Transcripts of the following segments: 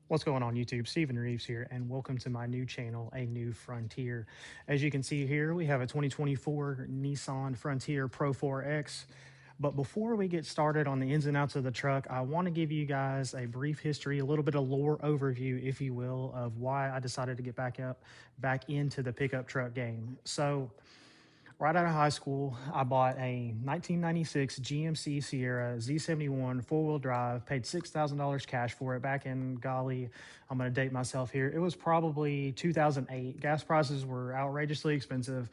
What's going on YouTube? Stephen Reeves here, and welcome to my new channel, A New Frontier. As you can see here, we have a 2024 Nissan Frontier Pro-4x. But before we get started on the ins and outs of the truck, I want to give you guys a brief history, a little bit of lore overview, if you will, of why I decided to get back into the pickup truck game. So, right out of high school, I bought a 1996 GMC Sierra Z71 four-wheel drive, paid $6,000 cash for it back in, golly, I'm going to date myself here. It was probably 2008. Gas prices were outrageously expensive.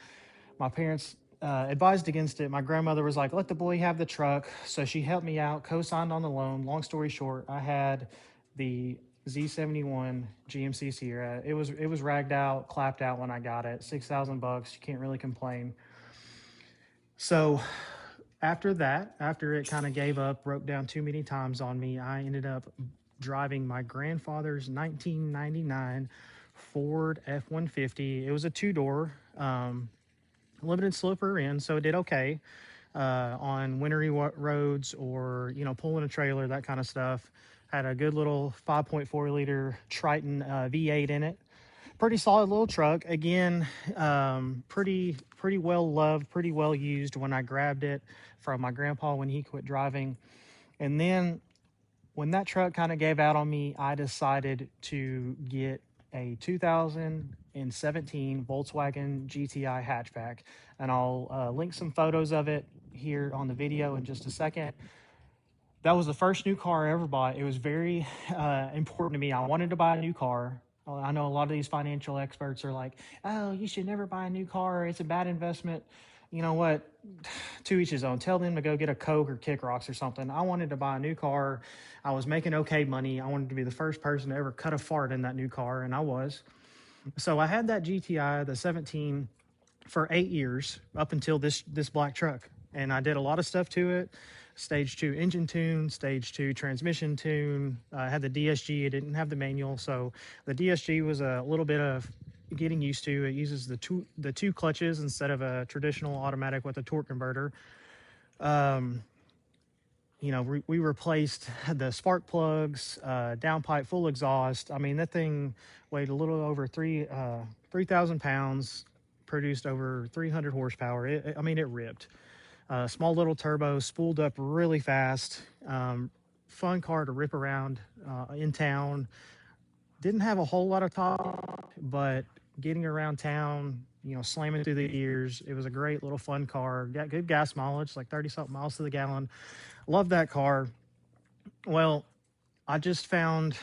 My parents advised against it. My grandmother was like, let the boy have the truck. So she helped me out, co-signed on the loan. Long story short, I had the Z71 GMC Sierra. It was ragged out, clapped out when I got it. $6,000. You can't really complain. So after that, after it kind of gave up, broke down too many times on me, I ended up driving my grandfather's 1999 Ford F-150. It was a two-door, limited slip rear end, so it did okay on wintry roads or, pulling a trailer, that kind of stuff. Had a good little 5.4 liter Triton V8 in it. Pretty solid little truck. Again, pretty well loved, pretty well used when I grabbed it from my grandpa when he quit driving. And then when that truck kind of gave out on me, I decided to get a 2017 Volkswagen GTI hatchback. And I'll link some photos of it here on the video in just a second. That was the first new car I ever bought. It was very important to me. I wanted to buy a new car. I know a lot of these financial experts are like, oh, you should never buy a new car. It's a bad investment. You know what? To each his own. Tell them to go get a Coke or Kick Rocks or something. I wanted to buy a new car. I was making okay money. I wanted to be the first person to ever cut a fart in that new car, and I was. So I had that GTI, the 17, for 8 years up until this black truck. And I did a lot of stuff to it. Stage 2 engine tune, stage 2 transmission tune. I had the DSG. It didn't have the manual, so the DSG was a little bit of getting used to. It uses the two clutches instead of a traditional automatic with a torque converter. We replaced the spark plugs, downpipe, full exhaust. I mean, that thing weighed a little over 3,000 pounds, produced over 300 horsepower. It ripped. Small little turbo, spooled up really fast. Fun car to rip around in town. Didn't have a whole lot of top, but getting around town, slamming through the gears, it was a great little fun car. Got good gas mileage, like 30-something miles to the gallon. Love that car. Well, I just found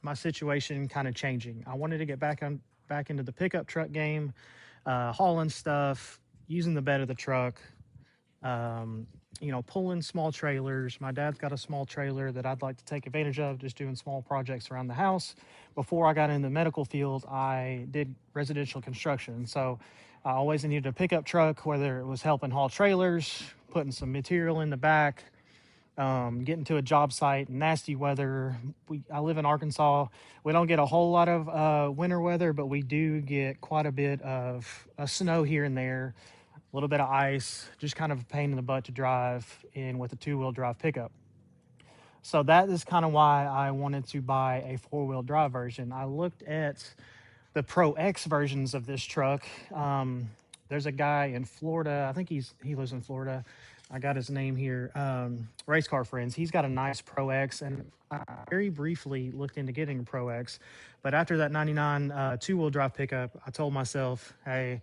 my situation kind of changing. I wanted to get back into the pickup truck game, hauling stuff, using the bed of the truck, pulling small trailers. My dad's got a small trailer that I'd like to take advantage of, just doing small projects around the house. Before I got in the medical field, I did residential construction. So I always needed a pickup truck, whether it was helping haul trailers, putting some material in the back, getting to a job site, nasty weather. I live in Arkansas. We don't get a whole lot of winter weather, but we do get quite a bit of snow here and there. A little bit of ice, just kind of a pain in the butt to drive in with a two-wheel drive pickup. So that is kind of why I wanted to buy a four-wheel drive version. I looked at the Pro X versions of this truck. There's a guy in Florida. I think he lives in Florida. I got his name here. Race Car Friends. He's got a nice Pro X, and I very briefly looked into getting a Pro X. But after that 99 two-wheel drive pickup, I told myself, hey,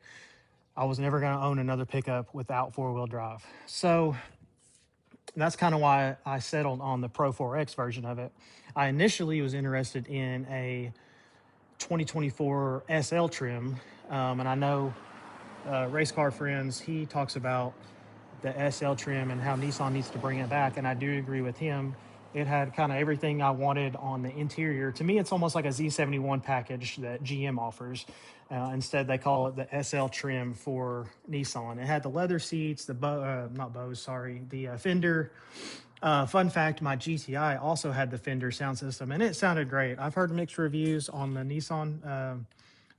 I was never going to own another pickup without four-wheel drive. So that's kind of why I settled on the Pro 4X version of it. I initially was interested in a 2024 SL trim, and I know Race Car Friends, he talks about the SL trim and how Nissan needs to bring it back, and I do agree with him. It had kind of everything I wanted on the interior. To me, it's almost like a Z71 package that GM offers. Instead, they call it the SL trim for Nissan. It had the leather seats, the fender. Fun fact, my GTI also had the Fender sound system, and it sounded great. I've heard mixed reviews on the Nissan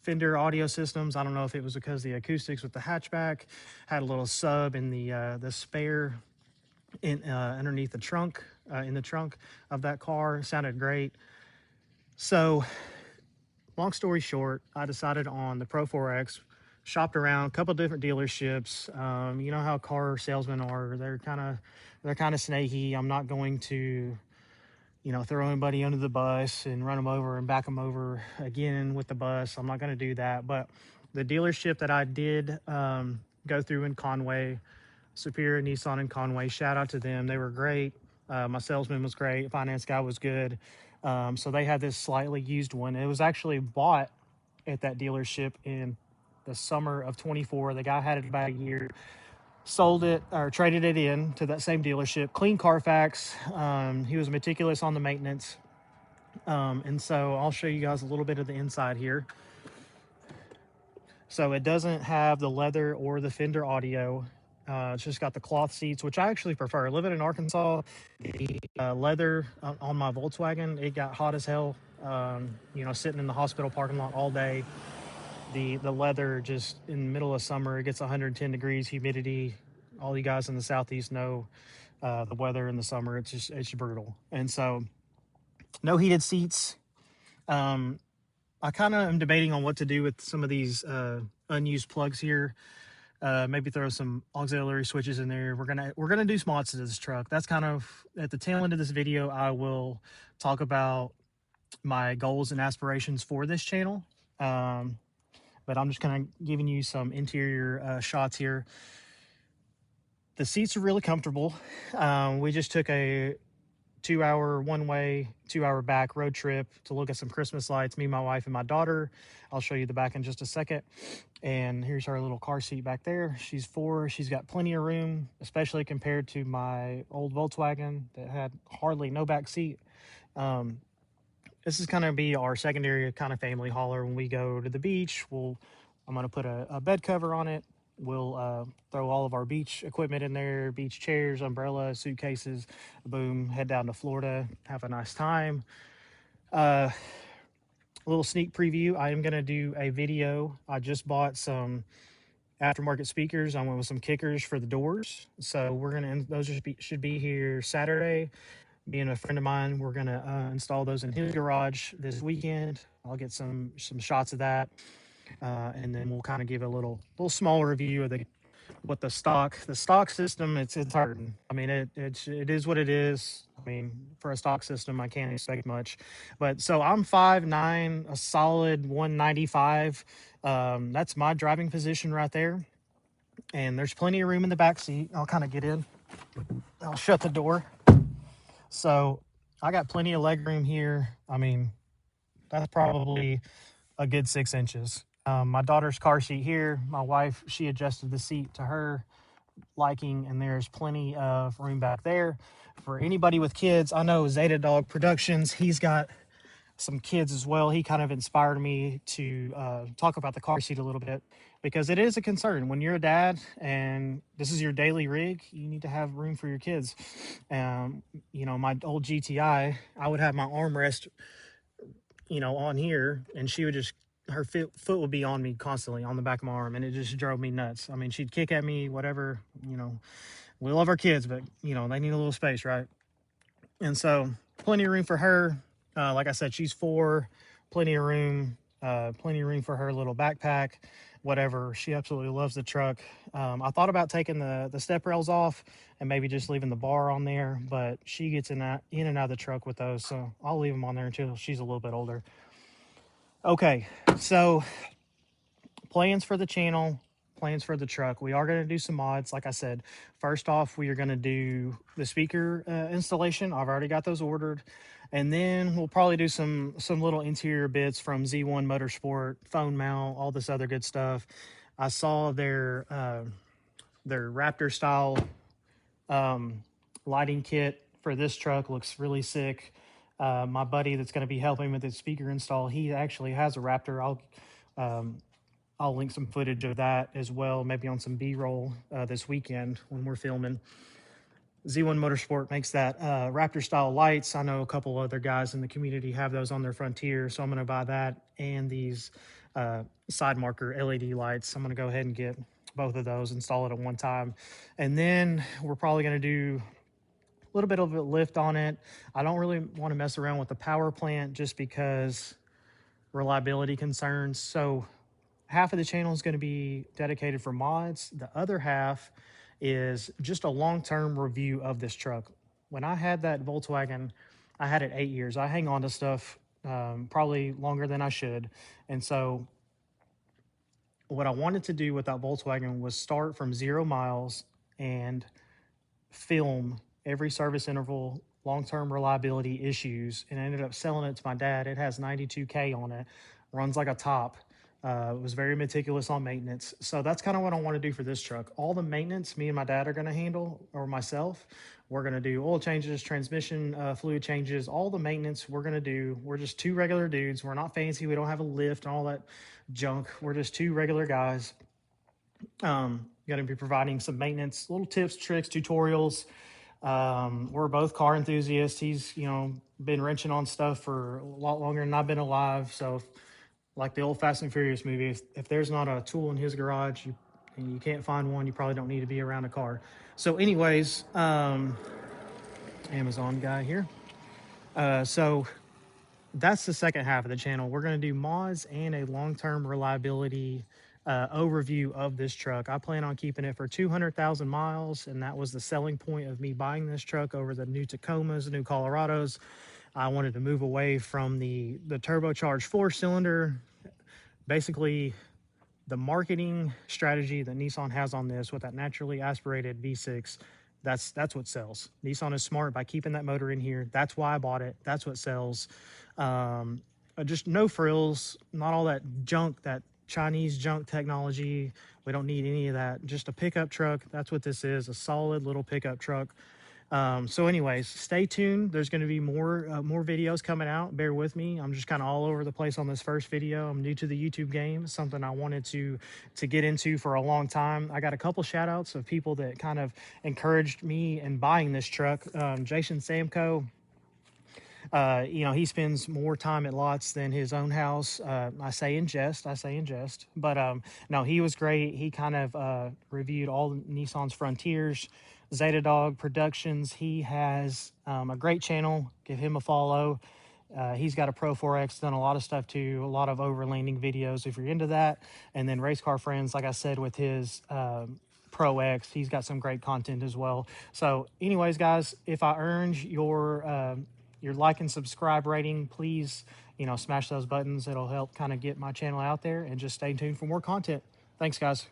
Fender audio systems. I don't know if it was because the acoustics with the hatchback had a little sub in the spare underneath the trunk, in the trunk of that car. It sounded great. So long story short, I decided on the Pro 4X, shopped around a couple different dealerships. You know how car salesmen are, they're kind of snaky. I'm not going to, throw anybody under the bus and run them over and back them over again with the bus. I'm not going to do that. But the dealership that I did go through in Conway, Superior Nissan in Conway, shout out to them. They were great. My salesman was great. Finance guy was good. So they had this slightly used one. It was actually bought at that dealership in the summer of 24. The guy had it about a year, sold it or traded it in to that same dealership. Clean Carfax. He was meticulous on the maintenance. And so I'll show you guys a little bit of the inside here. So it doesn't have the leather or the fender audio. It's just got the cloth seats, which I actually prefer. Living in Arkansas, the leather on my Volkswagen, it got hot as hell. Sitting in the hospital parking lot all day. The leather just in the middle of summer, it gets 110 degrees, humidity. All you guys in the Southeast know the weather in the summer. It's brutal. And so no heated seats. I kind of am debating on what to do with some of these unused plugs here. Maybe throw some auxiliary switches in there. We're gonna do some mods to this truck. That's kind of at the tail end of this video. I will talk about my goals and aspirations for this channel. But I'm just kind of giving you some interior shots here. The seats are really comfortable. We just took a 2-hour one-way, 2-hour back road trip to look at some Christmas lights, me, my wife, and my daughter. I'll show you the back in just a second. And here's our little car seat back there. She's 4. She's got plenty of room, especially compared to my old Volkswagen that had hardly no back seat. This is going to be our secondary kind of family hauler. When we go to the beach, I'm going to put a bed cover on it. We'll throw all of our beach equipment in there, beach chairs, umbrellas, suitcases, boom, head down to Florida, have a nice time. A little sneak preview. I am going to do a video. I just bought some aftermarket speakers. I went with some kickers for the doors. So those should be here Saturday. Me and a friend of mine, we're going to install those in his garage this weekend. I'll get some shots of that. And then we'll kind of give a little small review of what the stock system. It's hurting. I mean, it is what it is. I mean, for a stock system, I can't expect much. But so I'm 5'9", a solid 195. That's my driving position right there. And there's plenty of room in the back seat. I'll kind of get in. I'll shut the door. So I got plenty of leg room here. I mean, that's probably a good 6 inches. My daughter's car seat here. My wife, she adjusted the seat to her liking, and there's plenty of room back there. For anybody with kids, I know Zeta Dog Productions, he's got some kids as well. He kind of inspired me to talk about the car seat a little bit, because it is a concern. When you're a dad and this is your daily rig, you need to have room for your kids. My old GTI, I would have my armrest, on here, and she would just, her foot would be on me constantly on the back of my arm, and it just drove me nuts. I mean, she'd kick at me, whatever, we love our kids, but they need a little space, right? And so plenty of room for her. Like I said, she's 4, plenty of room for her little backpack, whatever. She absolutely loves the truck. I thought about taking the step rails off and maybe just leaving the bar on there, but she gets in and out of the truck with those, so I'll leave them on there until she's a little bit older. Okay, so plans for the channel, plans for the truck. We are going to do some mods. Like I said, first off, we are going to do the speaker installation. I've already got those ordered. And then we'll probably do some little interior bits from Z1 Motorsport, phone mount, all this other good stuff. I saw their Raptor style lighting kit for this truck. Looks really sick. My buddy that's going to be helping with the speaker install, he actually has a Raptor. I'll link some footage of that as well, maybe on some B-roll this weekend when we're filming. Z1 Motorsport makes that Raptor style lights. I know a couple other guys in the community have those on their Frontier, so I'm going to buy that and these side marker LED lights. I'm going to go ahead and get both of those, install it at one time. And then we're probably going to do little bit of a lift on it. I don't really want to mess around with the power plant just because reliability concerns. So half of the channel is going to be dedicated for mods. The other half is just a long-term review of this truck. When I had that Volkswagen, I had it 8 years. I hang on to stuff probably longer than I should. And so what I wanted to do with that Volkswagen was start from 0 miles and film every service interval, long-term reliability issues, and I ended up selling it to my dad. It has 92K on it, runs like a top. Was very meticulous on maintenance. So that's kind of what I want to do for this truck. All the maintenance me and my dad are going to handle, or myself. We're going to do oil changes, transmission fluid changes, all the maintenance we're going to do. We're just two regular dudes. We're not fancy. We don't have a lift and all that junk. We're just two regular guys. Going to be providing some maintenance, little tips, tricks, tutorials. We're both car enthusiasts. He's, been wrenching on stuff for a lot longer than I've been alive. So like the old Fast and Furious movie, if there's not a tool in his garage and you can't find one, you probably don't need to be around a car. So anyways, Amazon guy here. So that's the second half of the channel. We're going to do mods and a long-term reliability overview of this truck. I plan on keeping it for 200,000 miles, and that was the selling point of me buying this truck over the new Tacomas, the new Colorados. I wanted to move away from the turbocharged 4-cylinder. Basically, the marketing strategy that Nissan has on this with that naturally aspirated V6, that's what sells. Nissan is smart by keeping that motor in here. That's why I bought it. That's what sells. Just no frills, not all that junk, that Chinese junk technology. We don't need any of that. Just a pickup truck. That's what this is, a solid little pickup truck. So anyways, stay tuned. There's going to be more videos coming out. Bear with me. I'm just kind of all over the place on this first video. I'm new to the YouTube game, something I wanted to get into for a long time. I got a couple shout outs of people that kind of encouraged me in buying this truck. Jason Samko, he spends more time at lots than his own house. I say in jest, but no, he was great. He kind of reviewed all Nissan's Frontiers, Zeta Dog Productions. He has a great channel. Give him a follow. He's got a Pro 4X, done a lot of stuff too, a lot of overlanding videos if you're into that. And then Race Car Friends, like I said, with his Pro X, he's got some great content as well. So anyways, guys, if I earned your like and subscribe rating, please, smash those buttons. It'll help kind of get my channel out there, and just stay tuned for more content. Thanks, guys.